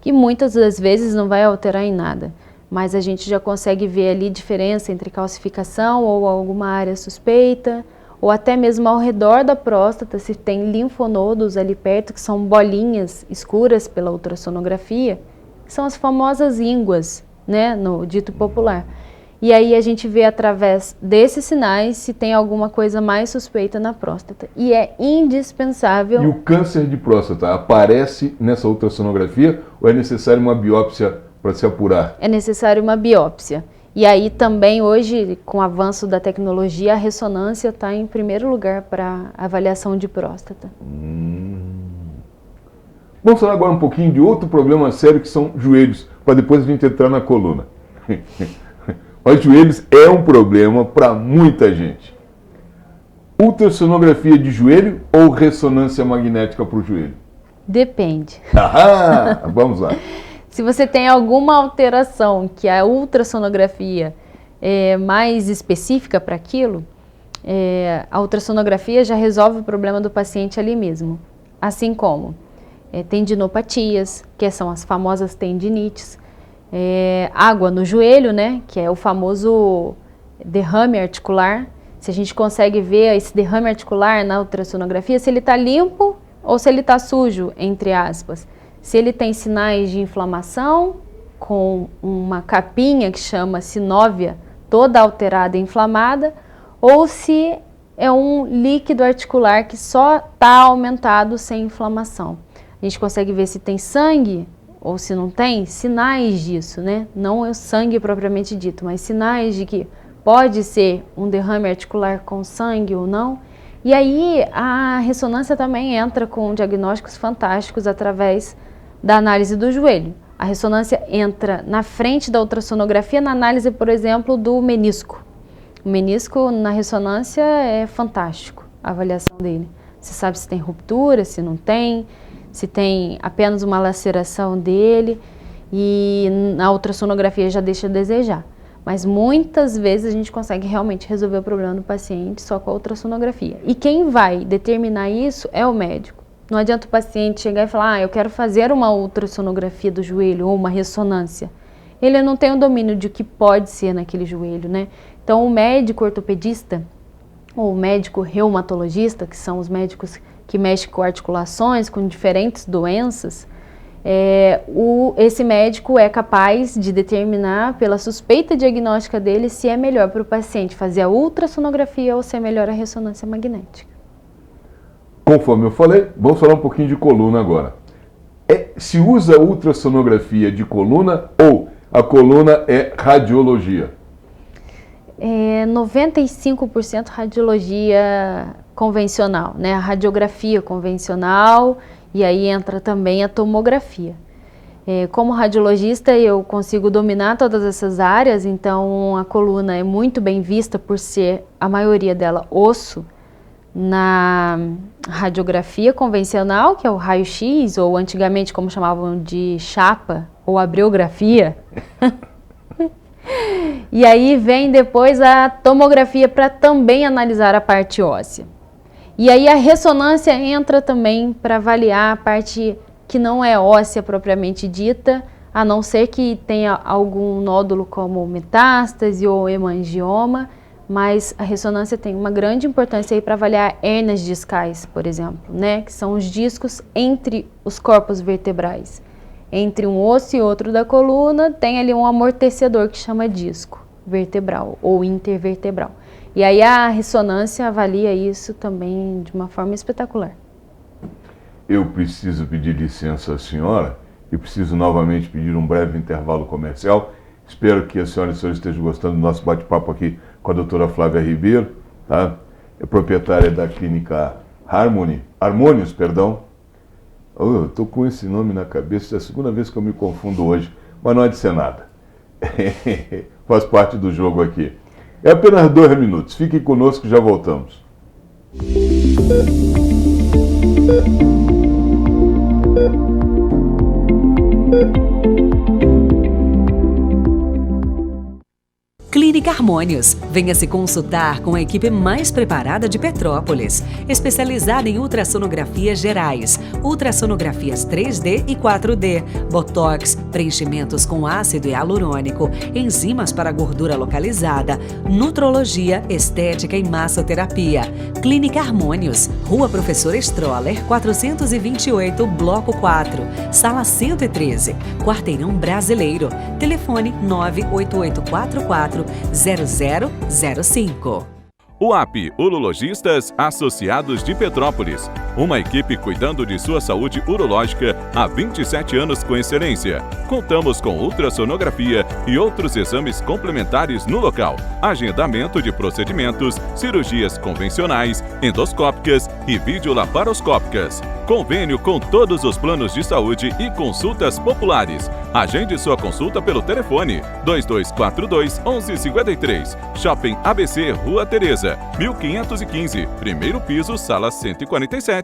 Speaker 7: que muitas das vezes não vai alterar em nada. Mas a gente já consegue ver ali diferença entre calcificação ou alguma área suspeita, ou até mesmo ao redor da próstata, se tem linfonodos ali perto, que são bolinhas escuras pela ultrassonografia, que são as famosas ínguas, né, no dito popular. E aí a gente vê através desses sinais se tem alguma coisa mais suspeita na próstata. E é indispensável...
Speaker 2: E o câncer de próstata aparece nessa ultrassonografia ou é necessário uma biópsia para se apurar?
Speaker 7: É necessário uma biópsia. E aí também hoje, com o avanço da tecnologia, a ressonância está em primeiro lugar para avaliação de próstata.
Speaker 2: Vamos falar agora um pouquinho de outro problema sério, que são joelhos, para depois a gente entrar na coluna. Mas joelhos é um problema para muita gente. Ultrassonografia de joelho ou ressonância magnética para o joelho?
Speaker 7: Depende.
Speaker 2: Vamos lá.
Speaker 7: Se você tem alguma alteração que a ultrassonografia é mais específica para aquilo, a ultrassonografia já resolve o problema do paciente ali mesmo. Assim como tendinopatias, que são as famosas tendinites, água no joelho, né, que é o famoso derrame articular. Se a gente consegue ver esse derrame articular na ultrassonografia, se ele está limpo ou se ele está sujo, entre aspas. Se ele tem sinais de inflamação, com uma capinha que chama sinóvia toda alterada e inflamada, ou se é um líquido articular que só está aumentado sem inflamação. A gente consegue ver se tem sangue ou se não tem, sinais disso, né? Não é o sangue propriamente dito, mas sinais de que pode ser um derrame articular com sangue ou não. E aí a ressonância também entra com diagnósticos fantásticos através da análise do joelho. A ressonância entra na frente da ultrassonografia na análise, por exemplo, do menisco. O menisco na ressonância é fantástico, a avaliação dele. Você sabe se tem ruptura, se não tem, se tem apenas uma laceração dele, e na ultrassonografia já deixa a desejar. Mas muitas vezes a gente consegue realmente resolver o problema do paciente só com a ultrassonografia. E quem vai determinar isso é o médico. Não adianta o paciente chegar e falar, eu quero fazer uma ultrassonografia do joelho ou uma ressonância. Ele não tem o domínio de o que pode ser naquele joelho, né? Então o médico ortopedista ou o médico reumatologista, que são os médicos que mexe com articulações, com diferentes doenças, esse médico é capaz de determinar, pela suspeita diagnóstica dele, se é melhor para o paciente fazer a ultrassonografia ou se é melhor a ressonância magnética.
Speaker 2: Conforme eu falei, vamos falar um pouquinho de coluna agora. Se usa ultrassonografia de coluna ou a coluna é radiologia?
Speaker 7: 95% radiologia convencional, né? A radiografia convencional, e aí entra também a tomografia. Como radiologista, eu consigo dominar todas essas áreas, então a coluna é muito bem vista por ser, a maioria dela, osso, na radiografia convencional, que é o raio-x, ou antigamente como chamavam de chapa, ou abreografia. E aí vem depois a tomografia para também analisar a parte óssea. E aí a ressonância entra também para avaliar a parte que não é óssea propriamente dita, a não ser que tenha algum nódulo como metástase ou hemangioma, mas a ressonância tem uma grande importância aí para avaliar hérnias discais, por exemplo, né? Que são os discos entre os corpos vertebrais. Entre um osso e outro da coluna, tem ali um amortecedor que chama disco vertebral ou intervertebral. E aí a ressonância avalia isso também de uma forma espetacular.
Speaker 2: Eu preciso pedir licença à senhora e preciso novamente pedir um breve intervalo comercial. Espero que a senhora e os senhores estejam gostando do nosso bate-papo aqui com a doutora Flávia Ribeiro, tá? É proprietária da clínica Harmonius, perdão. Eu estou com esse nome na cabeça, é a segunda vez que eu me confundo hoje, mas não há de ser nada. Faz parte do jogo aqui. É apenas 2 minutos, fiquem conosco, já voltamos.
Speaker 6: Clínica Harmonius. Venha se consultar com a equipe mais preparada de Petrópolis, especializada em ultrassonografias gerais, ultrassonografias 3D e 4D, botox, preenchimentos com ácido hialurônico, enzimas para gordura localizada, nutrologia, estética e massoterapia. Clínica Harmonius, Rua Professor Stroller, 428, Bloco 4, Sala 113, Quarteirão Brasileiro. Telefone 98844 0005.
Speaker 3: UAP, Urologistas Associados de Petrópolis. Uma equipe cuidando de sua saúde urológica há 27 anos com excelência. Contamos com ultrassonografia e outros exames complementares no local. Agendamento de procedimentos, cirurgias convencionais, endoscópicas e videolaparoscópicas. Convênio com todos os planos de saúde e consultas populares. Agende sua consulta pelo telefone 2242-1153. Shopping ABC, Rua Tereza, 1515, primeiro piso, sala 147.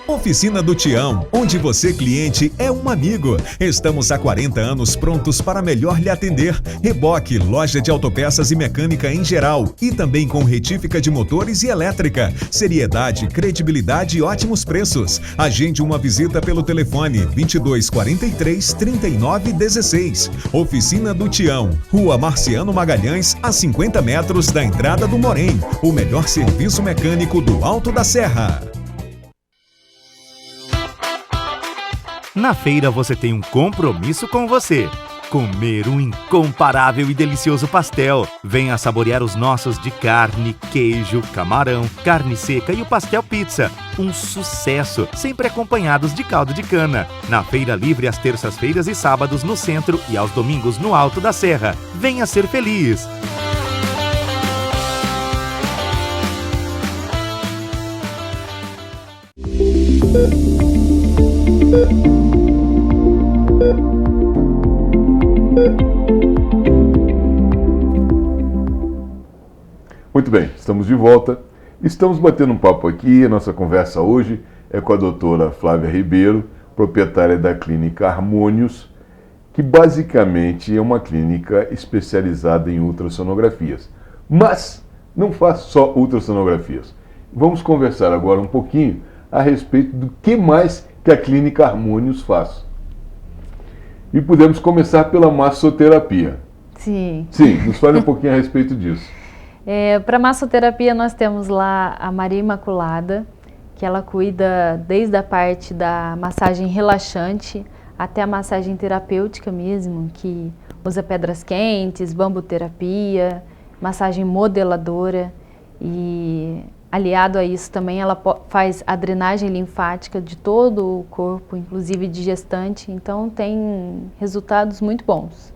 Speaker 4: Oficina do Tião, onde você, cliente, é um amigo. Estamos há 40 anos prontos para melhor lhe atender. Reboque, loja de autopeças e mecânica em geral. E também com retífica de motores e elétrica. Seriedade, credibilidade e ótimos preços. Agende uma visita pelo telefone 2243-3916. Oficina do Tião, Rua Marciano Magalhães, a 50 metros da entrada do Morém. O melhor serviço mecânico do Alto da Serra.
Speaker 5: Na feira você tem um compromisso com você. Comer um incomparável e delicioso pastel. Venha saborear os nossos de carne, queijo, camarão, carne seca e o pastel pizza. Um sucesso, sempre acompanhados de caldo de cana. Na Feira Livre às terças-feiras e sábados no centro e aos domingos no Alto da Serra. Venha ser feliz!
Speaker 2: Muito bem, estamos de volta. Estamos batendo um papo aqui. A nossa conversa hoje é com a doutora Flávia Ribeiro, proprietária da clínica Harmonius, que basicamente é uma clínica especializada em ultrassonografias. Mas não faz só ultrassonografias. Vamos conversar agora um pouquinho a respeito do que mais que a clínica Harmonius faz. E podemos começar pela massoterapia.
Speaker 7: Sim.
Speaker 2: Sim, nos fale um pouquinho a respeito disso.
Speaker 7: Para massoterapia nós temos lá a Maria Imaculada, que ela cuida desde a parte da massagem relaxante até a massagem terapêutica mesmo, que usa pedras quentes, bambuterapia, massagem modeladora e aliado a isso também ela faz a drenagem linfática de todo o corpo, inclusive de gestante, então tem resultados muito bons.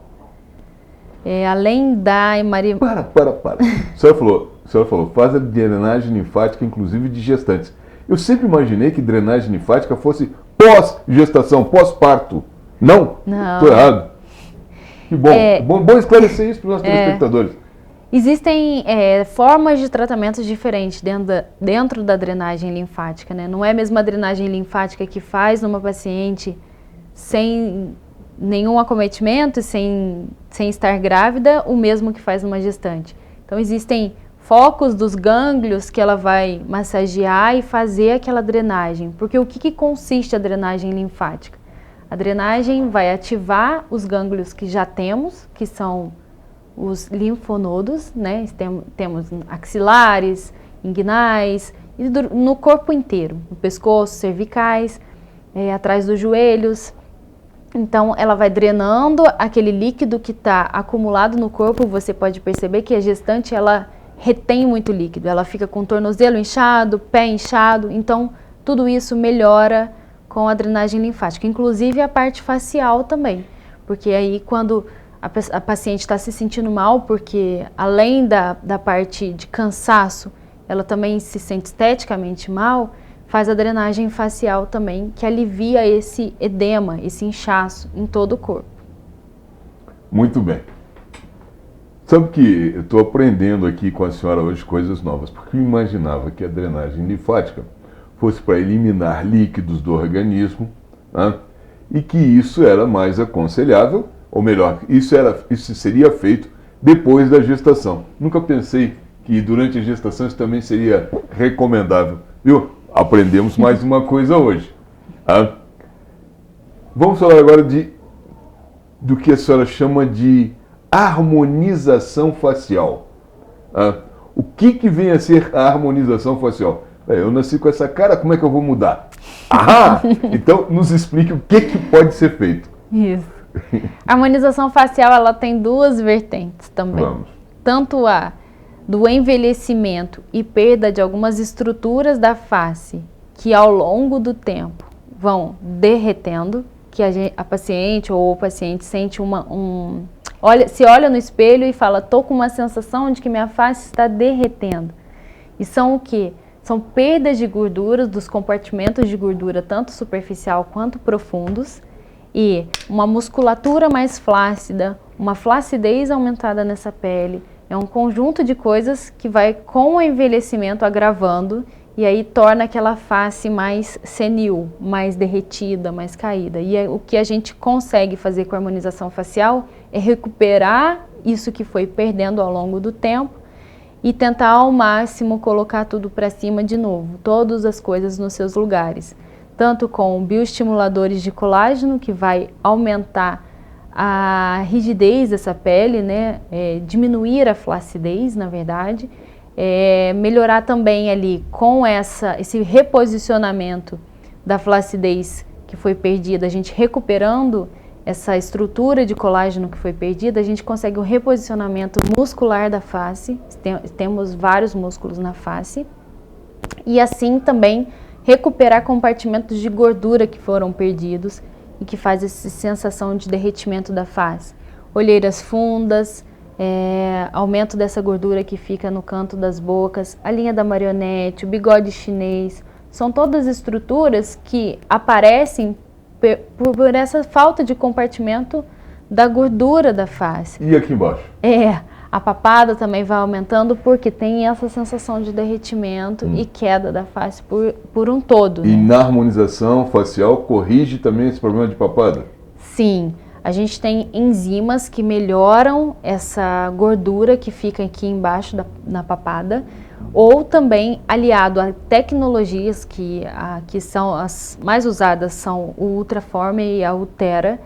Speaker 7: Além da Maria...
Speaker 2: Para. A senhora falou, faz a drenagem linfática, inclusive de gestantes. Eu sempre imaginei que drenagem linfática fosse pós-gestação, pós-parto. Não?
Speaker 7: Não.
Speaker 2: Estou errado. Que bom. Bom esclarecer isso para os nossos telespectadores.
Speaker 7: Existem formas de tratamentos diferentes dentro da drenagem linfática, né? Não é a mesma drenagem linfática que faz numa paciente sem nenhum acometimento, sem estar grávida, o mesmo que faz numa gestante. Então existem focos dos gânglios que ela vai massagear e fazer aquela drenagem. Porque o que consiste a drenagem linfática? A drenagem vai ativar os gânglios que já temos, que são os linfonodos, né? Temos axilares, inguinais, e no corpo inteiro, no pescoço, cervicais, atrás dos joelhos. Então, ela vai drenando aquele líquido que está acumulado no corpo. Você pode perceber que a gestante, ela retém muito líquido. Ela fica com o tornozelo inchado, pé inchado. Então, tudo isso melhora com a drenagem linfática. Inclusive, a parte facial também. Porque aí, quando a paciente está se sentindo mal, porque além da parte de cansaço, ela também se sente esteticamente mal, faz a drenagem facial também, que alivia esse edema, esse inchaço em todo o corpo.
Speaker 2: Muito bem. Sabe que eu estou aprendendo aqui com a senhora hoje coisas novas, porque eu imaginava que a drenagem linfática fosse para eliminar líquidos do organismo, né? E que isso era mais aconselhável, ou melhor, isso seria feito depois da gestação. Nunca pensei que durante a gestação isso também seria recomendável. Viu? Aprendemos mais uma coisa hoje. Vamos falar agora do que a senhora chama de harmonização facial. O que vem a ser a harmonização facial? Eu nasci com essa cara, como é que eu vou mudar? Então nos explique o que pode ser feito.
Speaker 7: Isso. A harmonização facial, ela tem duas vertentes também.
Speaker 2: Vamos.
Speaker 7: Tanto a do envelhecimento e perda de algumas estruturas da face que ao longo do tempo vão derretendo, que a paciente ou o paciente sente se olha no espelho e fala, tô com uma sensação de que minha face está derretendo. E são o quê? São perdas de gorduras, dos compartimentos de gordura, tanto superficial quanto profundos, e uma musculatura mais flácida, uma flacidez aumentada nessa pele. É um conjunto de coisas que vai com o envelhecimento agravando e aí torna aquela face mais senil, mais derretida, mais caída. E o que a gente consegue fazer com a harmonização facial é recuperar isso que foi perdendo ao longo do tempo e tentar ao máximo colocar tudo para cima de novo, todas as coisas nos seus lugares. Tanto com bioestimuladores de colágeno, que vai aumentar a rigidez dessa pele, né? Diminuir a flacidez, na verdade, melhorar também ali com esse reposicionamento da flacidez que foi perdida, a gente recuperando essa estrutura de colágeno que foi perdida, a gente consegue um reposicionamento muscular da face, temos vários músculos na face, e assim também recuperar compartimentos de gordura que foram perdidos e que faz essa sensação de derretimento da face. Olheiras fundas, aumento dessa gordura que fica no canto das bocas, a linha da marionete, o bigode chinês, são todas estruturas que aparecem por essa falta de compartimento da gordura da face.
Speaker 2: E aqui embaixo?
Speaker 7: A papada também vai aumentando porque tem essa sensação de derretimento e queda da face por um todo.
Speaker 2: E na harmonização facial corrige também esse problema de papada?
Speaker 7: Sim, a gente tem enzimas que melhoram essa gordura que fica aqui embaixo na papada, ou também aliado a tecnologias que são as mais usadas, são o Ultraform e a Ultera,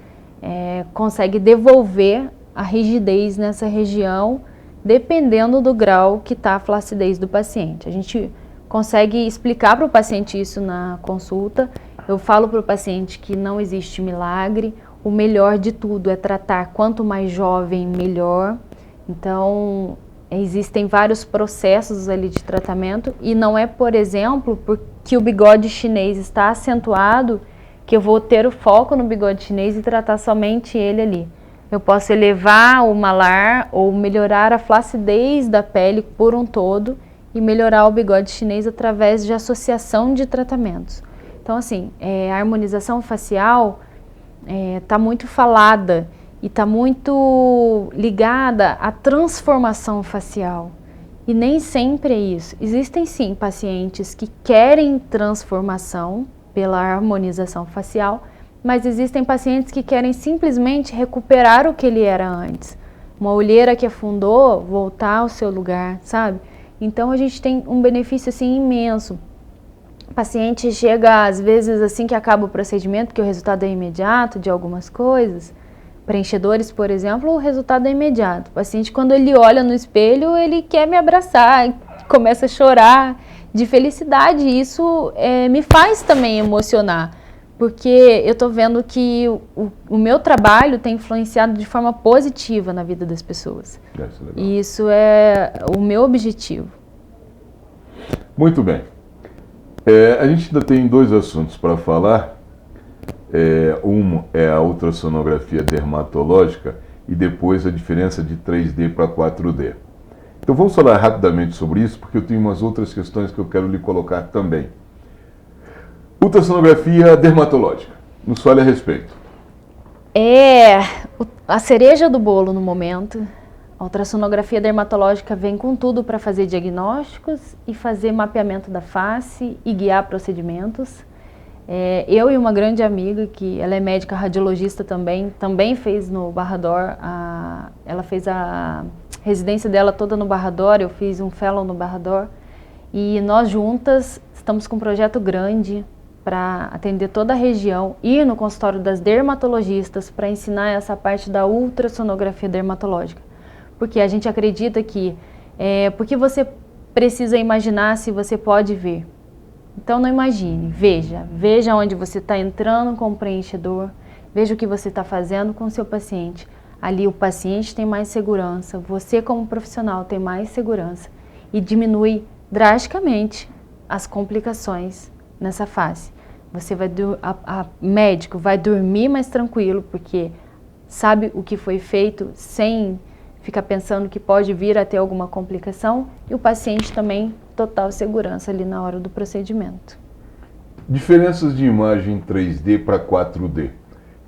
Speaker 7: consegue devolver a rigidez nessa região, dependendo do grau que está a flacidez do paciente. A gente consegue explicar para o paciente isso na consulta. Eu falo para o paciente que não existe milagre, o melhor de tudo é tratar quanto mais jovem, melhor. Então, existem vários processos ali de tratamento e não é, por exemplo, porque o bigode chinês está acentuado que eu vou ter o foco no bigode chinês e tratar somente ele ali. Eu posso elevar o malar ou melhorar a flacidez da pele por um todo e melhorar o bigode chinês através de associação de tratamentos. Então, assim, a harmonização facial está muito falada e está muito ligada à transformação facial. E nem sempre é isso. Existem sim pacientes que querem transformação pela harmonização facial, mas existem pacientes que querem simplesmente recuperar o que ele era antes. Uma olheira que afundou, voltar ao seu lugar, sabe? Então a gente tem um benefício assim imenso. O paciente chega às vezes assim que acaba o procedimento, porque o resultado é imediato de algumas coisas. Preenchedores, por exemplo, o resultado é imediato. O paciente, quando ele olha no espelho, ele quer me abraçar, começa a chorar de felicidade. Isso me faz também emocionar, porque eu estou vendo que o meu trabalho tem influenciado de forma positiva na vida das pessoas. E isso é o meu objetivo.
Speaker 2: Muito bem. A gente ainda tem dois assuntos para falar. Um é a ultrassonografia dermatológica e depois a diferença de 3D para 4D. Então vamos falar rapidamente sobre isso, porque eu tenho umas outras questões que eu quero lhe colocar também. Ultrassonografia dermatológica, nos fale a respeito.
Speaker 7: A cereja do bolo no momento. A ultrassonografia dermatológica vem com tudo para fazer diagnósticos e fazer mapeamento da face e guiar procedimentos. Eu e uma grande amiga, que ela é médica radiologista também fez no Barra D'Or, ela fez a residência dela toda no Barra D'Or, eu fiz um fellow no Barra D'Or, e nós juntas estamos com um projeto grande para atender toda a região, ir no consultório das dermatologistas para ensinar essa parte da ultrassonografia dermatológica. Porque a gente acredita que, porque você precisa imaginar se você pode ver. Então não imagine, veja onde você está entrando com o preenchedor, veja o que você está fazendo com o seu paciente. Ali o paciente tem mais segurança, você como profissional tem mais segurança e diminui drasticamente as complicações nessa face. Você médico vai dormir mais tranquilo porque sabe o que foi feito sem ficar pensando que pode vir a ter alguma complicação, e o paciente também total segurança ali na hora do procedimento.
Speaker 2: Diferenças de imagem 3D para 4D.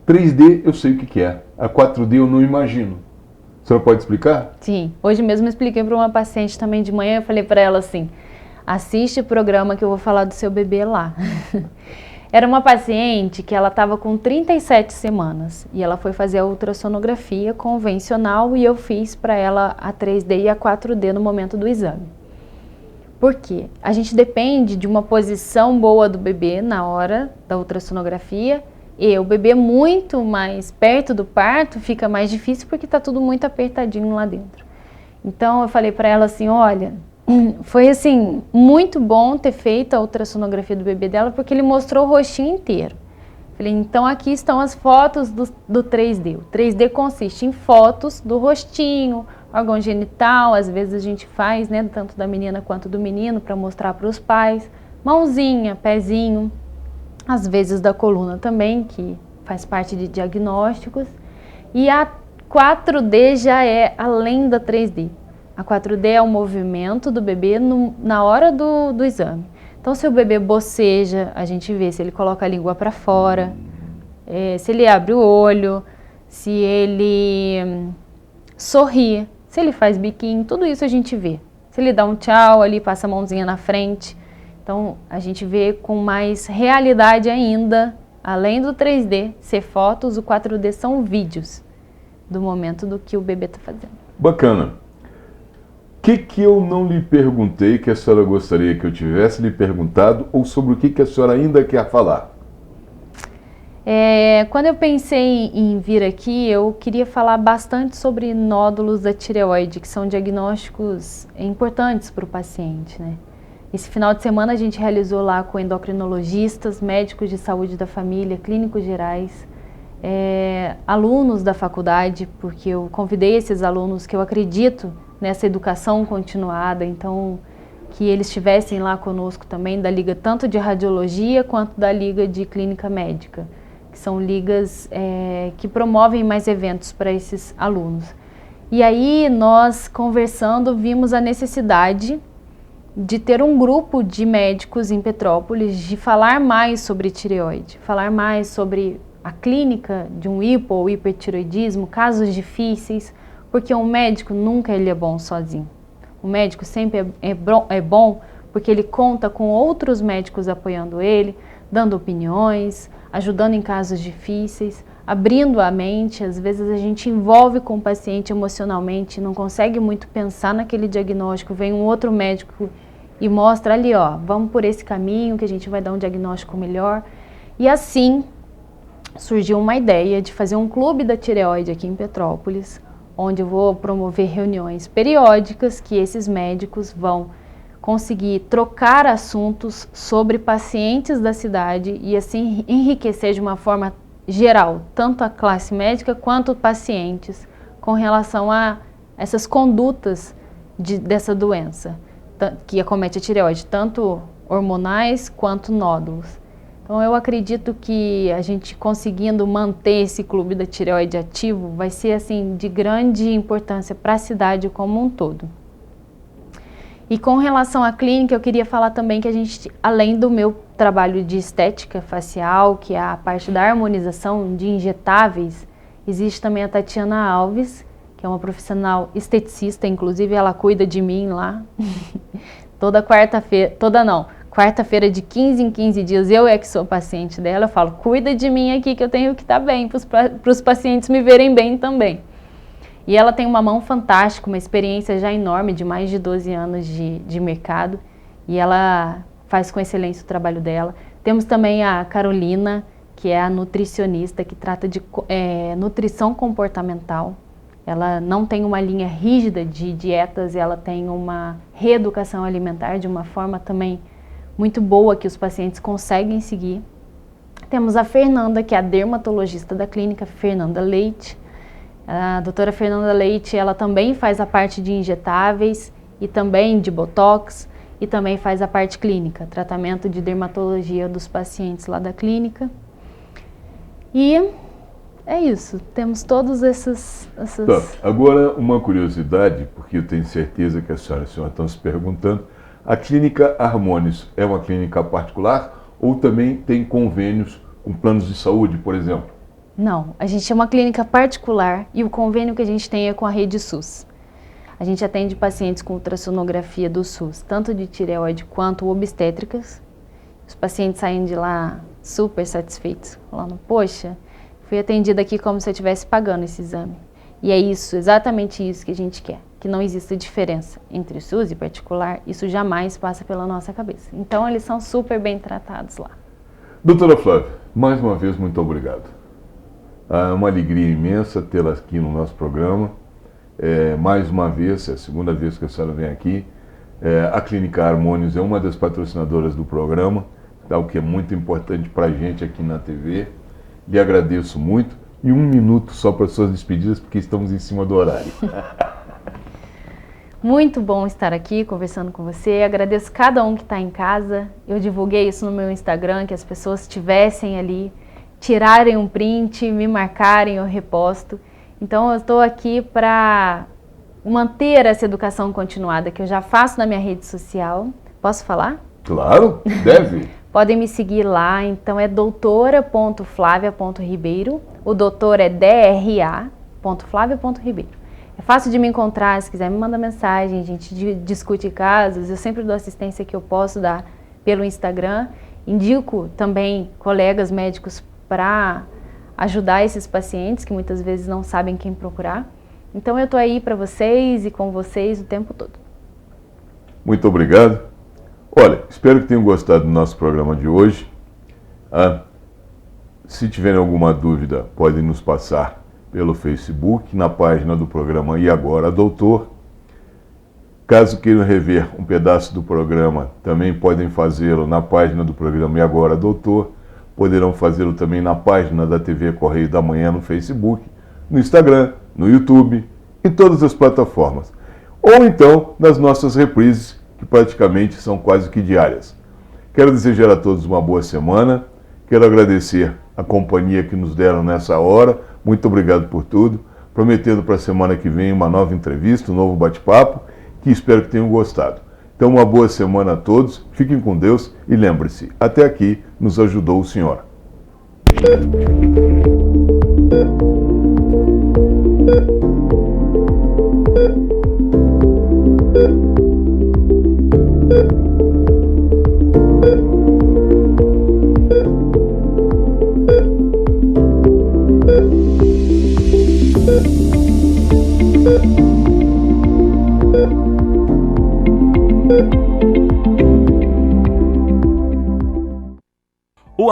Speaker 2: 3D eu sei o que é, a 4D eu não imagino. A senhora pode explicar?
Speaker 7: Sim, hoje mesmo eu expliquei para uma paciente também de manhã, eu falei para ela assim, assiste o programa que eu vou falar do seu bebê lá. Era uma paciente que ela estava com 37 semanas e ela foi fazer a ultrassonografia convencional e eu fiz para ela a 3D e a 4D no momento do exame. Por quê? A gente depende de uma posição boa do bebê na hora da ultrassonografia e o bebê muito mais perto do parto fica mais difícil porque está tudo muito apertadinho lá dentro. Então eu falei para ela assim, olha, foi assim, muito bom ter feito a ultrassonografia do bebê dela porque ele mostrou o rostinho inteiro. Falei, então aqui estão as fotos do 3D. O 3D consiste em fotos do rostinho, órgão genital, às vezes a gente faz, né, tanto da menina quanto do menino para mostrar para os pais, mãozinha, pezinho, às vezes da coluna também, que faz parte de diagnósticos. E a 4D já é além da 3D. A 4D é o movimento do bebê na hora do exame. Então, se o bebê boceja, a gente vê se ele coloca a língua para fora, se ele abre o olho, se ele sorri, se ele faz biquinho, tudo isso a gente vê. Se ele dá um tchau ali, passa a mãozinha na frente. Então, a gente vê com mais realidade ainda, além do 3D ser fotos, o 4D são vídeos do momento do que o bebê está fazendo.
Speaker 2: Bacana. O que eu não lhe perguntei que a senhora gostaria que eu tivesse lhe perguntado ou sobre o que a senhora ainda quer falar?
Speaker 7: Quando eu pensei em vir aqui, eu queria falar bastante sobre nódulos da tireoide, que são diagnósticos importantes para o paciente, né? Esse final de semana a gente realizou lá com endocrinologistas, médicos de saúde da família, clínicos gerais, alunos da faculdade, porque eu convidei esses alunos que eu acredito nessa educação continuada, então que eles estivessem lá conosco também, da Liga tanto de Radiologia quanto da Liga de Clínica Médica, que são ligas que promovem mais eventos para esses alunos. E aí nós, conversando, vimos a necessidade de ter um grupo de médicos em Petrópolis, de falar mais sobre tireoide, falar mais sobre a clínica de um hipo ou hipertireoidismo, casos difíceis, porque um médico nunca ele é bom sozinho. O médico sempre é bom porque ele conta com outros médicos apoiando ele, dando opiniões, ajudando em casos difíceis, abrindo a mente. Às vezes a gente envolve com o paciente emocionalmente, não consegue muito pensar naquele diagnóstico, vem um outro médico e mostra ali, ó, vamos por esse caminho que a gente vai dar um diagnóstico melhor. E assim surgiu uma ideia de fazer um clube da tireoide aqui em Petrópolis, onde eu vou promover reuniões periódicas que esses médicos vão conseguir trocar assuntos sobre pacientes da cidade e assim enriquecer de uma forma geral, tanto a classe médica quanto pacientes, com relação a essas condutas dessa doença que acomete a tireoide, tanto hormonais quanto nódulos. Então eu acredito que a gente conseguindo manter esse clube da tireoide ativo vai ser assim de grande importância para a cidade como um todo. E com relação à clínica, eu queria falar também que a gente, além do meu trabalho de estética facial, que é a parte da harmonização de injetáveis, existe também a Tatiana Alves, que é uma profissional esteticista, inclusive ela cuida de mim lá. Quarta-feira de 15 em 15 dias, eu é que sou paciente dela, eu falo, cuida de mim aqui que eu tenho que estar bem, para os pacientes me verem bem também. E ela tem uma mão fantástica, uma experiência já enorme, de mais de 12 anos de mercado, e ela faz com excelência o trabalho dela. Temos também a Carolina, que é a nutricionista, que trata de nutrição comportamental. Ela não tem uma linha rígida de dietas, ela tem uma reeducação alimentar de uma forma também muito boa que os pacientes conseguem seguir. Temos a Fernanda, que é a dermatologista da clínica, Fernanda Leite. A doutora Fernanda Leite, ela também faz a parte de injetáveis e também de botox e também faz a parte clínica, tratamento de dermatologia dos pacientes lá da clínica. E é isso, temos todos essas...
Speaker 2: Tá. Agora, uma curiosidade, porque eu tenho certeza que a senhora e o senhor estão se perguntando, a clínica Harmonious é uma clínica particular ou também tem convênios com planos de saúde, por exemplo?
Speaker 7: Não, a gente é uma clínica particular e o convênio que a gente tem é com a rede SUS. A gente atende pacientes com ultrassonografia do SUS, tanto de tireoide quanto obstétricas. Os pacientes saem de lá super satisfeitos, falando, poxa, fui atendida aqui como se eu estivesse pagando esse exame. E é isso, exatamente isso que a gente quer, que não exista diferença entre SUS e particular, isso jamais passa pela nossa cabeça. Então eles são super bem tratados lá.
Speaker 2: Doutora Flávia, mais uma vez, muito obrigado. É uma alegria imensa tê-la aqui no nosso programa. Mais uma vez, é a segunda vez que a senhora vem aqui. A Clínica Harmonious é uma das patrocinadoras do programa, o que é muito importante para a gente aqui na TV. Lhe agradeço muito. E 1 minuto só para suas despedidas, porque estamos em cima do horário.
Speaker 7: Muito bom estar aqui conversando com você. Agradeço cada um que está em casa. Eu divulguei isso no meu Instagram, que as pessoas estivessem ali, tirarem um print, me marcarem, eu reposto. Então eu estou aqui para manter essa educação continuada que eu já faço na minha rede social. Posso falar?
Speaker 2: Claro, deve.
Speaker 7: Podem me seguir lá, então é doutora.flavia.ribeiro, o doutor é DRA.flavia.ribeiro. É fácil de me encontrar, se quiser me manda mensagem, a gente discute casos, eu sempre dou assistência que eu posso dar pelo Instagram. Indico também colegas médicos para ajudar esses pacientes que muitas vezes não sabem quem procurar. Então eu estou aí para vocês e com vocês o tempo todo.
Speaker 2: Muito obrigado. Olha, espero que tenham gostado do nosso programa de hoje. Se tiverem alguma dúvida, podem nos passar pelo Facebook, na página do programa E Agora Doutor. Caso queiram rever um pedaço do programa, também podem fazê-lo na página do programa E Agora Doutor, poderão fazê-lo também na página da TV Correio da Manhã no Facebook, no Instagram, no YouTube, em todas as plataformas. Ou então nas nossas reprises, que praticamente são quase que diárias. Quero desejar a todos uma boa semana, quero agradecer a companhia que nos deram nessa hora, muito obrigado por tudo, prometendo para a semana que vem uma nova entrevista, um novo bate-papo, que espero que tenham gostado. Então, uma boa semana a todos, fiquem com Deus e lembre-se, até aqui nos ajudou o Senhor.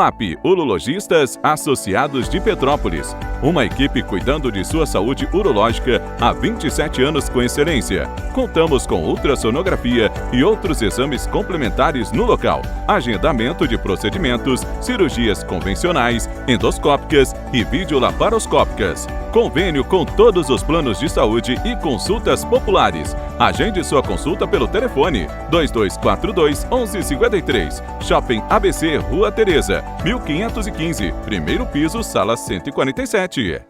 Speaker 3: UAP, Urologistas Associados de Petrópolis. Uma equipe cuidando de sua saúde urológica há 27 anos com excelência. Contamos com ultrassonografia e outros exames complementares no local. Agendamento de procedimentos, cirurgias convencionais, endoscópicas e videolaparoscópicas. Convênio com todos os planos de saúde e consultas populares. Agende sua consulta pelo telefone 2242-1153. Shopping ABC, Rua Tereza, 1515, primeiro piso, sala 147.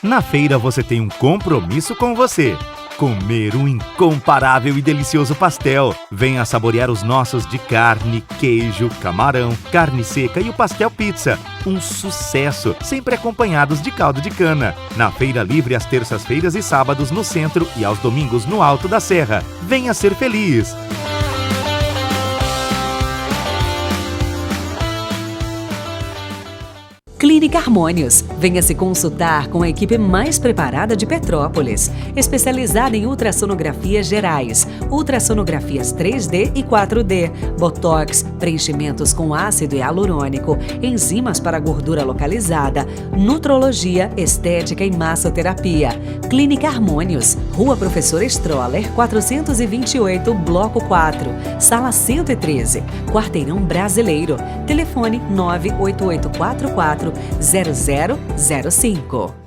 Speaker 5: Na feira você tem um compromisso com você. Comer um incomparável e delicioso pastel. Venha saborear os nossos de carne, queijo, camarão, carne seca e o pastel pizza. Um sucesso, sempre acompanhados de caldo de cana. Na Feira Livre às terças-feiras e sábados no centro e aos domingos no Alto da Serra. Venha ser feliz!
Speaker 6: Clínica Harmônios. Venha se consultar com a equipe mais preparada de Petrópolis, especializada em ultrassonografias gerais, ultrassonografias 3D e 4D, botox, preenchimentos com ácido hialurônico, enzimas para gordura localizada, nutrologia, estética e massoterapia. Clínica Harmônios, Rua Professor Stroller, 428, Bloco 4, Sala 113, Quarteirão Brasileiro. Telefone 98844 0005.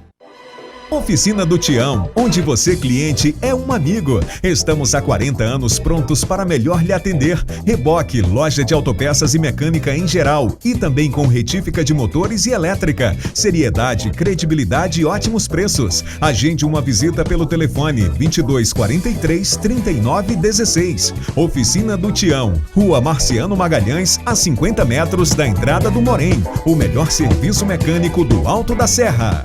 Speaker 4: Oficina do Tião, onde você, cliente, é um amigo. Estamos há 40 anos prontos para melhor lhe atender. Reboque, loja de autopeças e mecânica em geral. E também com retífica de motores e elétrica. Seriedade, credibilidade e ótimos preços. Agende uma visita pelo telefone 2243 3916. Oficina do Tião, Rua Marciano Magalhães, a 50 metros da entrada do Morém. O melhor serviço mecânico do Alto da Serra.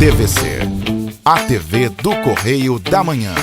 Speaker 1: TVC, a TV do Correio da Manhã.